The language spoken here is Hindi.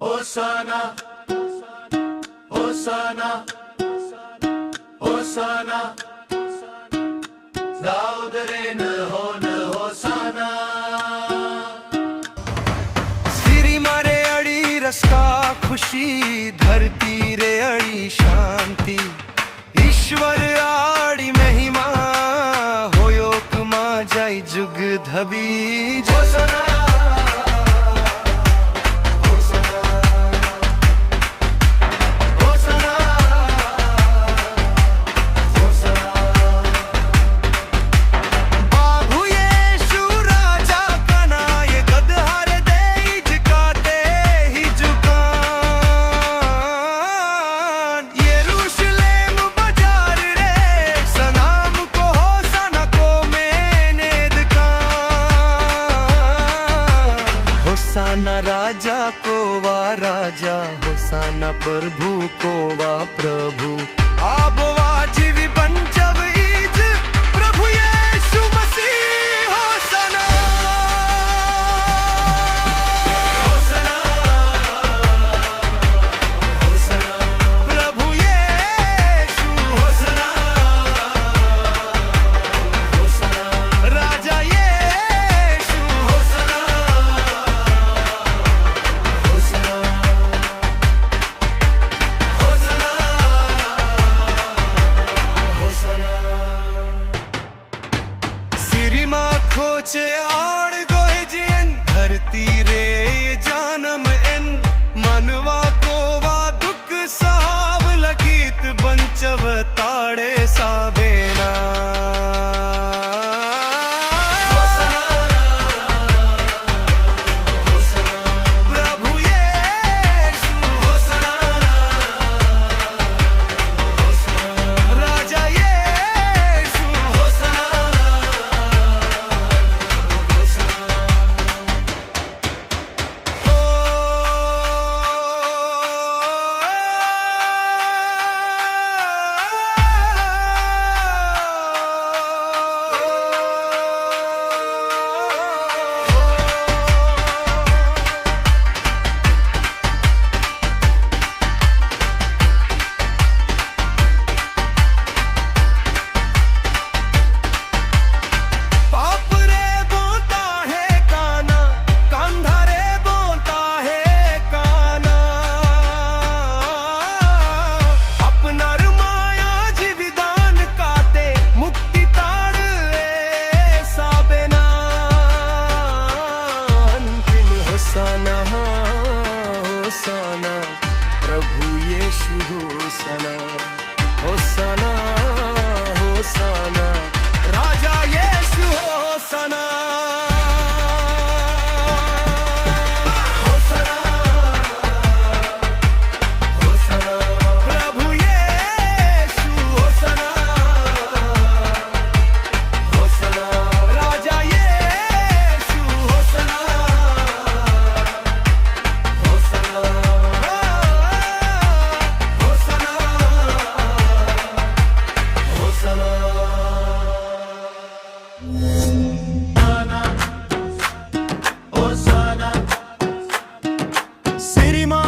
Hosanna, Hosanna, Hosanna, Daudren hon Hosanna. सिरी मारे अड़ी रस्का खुशी, धरती रे अड़ी शांति, ईश्वर आड़ी महिमा होयोक मा जाई जुग धबी होसाना। होसाना राजा को वा राजा, होसाना प्रभु को वा प्रभु, आब वाजिब पंचव ईज प्रभु यीशु मसीह होसाना। होसाना, होसाना, प्रभु यीशु होसाना, होसाना, राजा यीशु होसाना। खोचे आड़ गोहे जियन धरती रे जानम एन, मनवा को वा दुख साव लगीत बंचव ताड़े साबेना। प्रभु यीशु होसाना, राजा यीशु होसाना। होसाना, प्रभु यीशु होसाना, होसाना, होसाना, राजा यीशु होसाना। होसाना, होसाना, प्रभु यीशु होसाना, होसाना, राजा यीशु होसाना। Hosanna, Hosanna, Hosanna, Siri Ma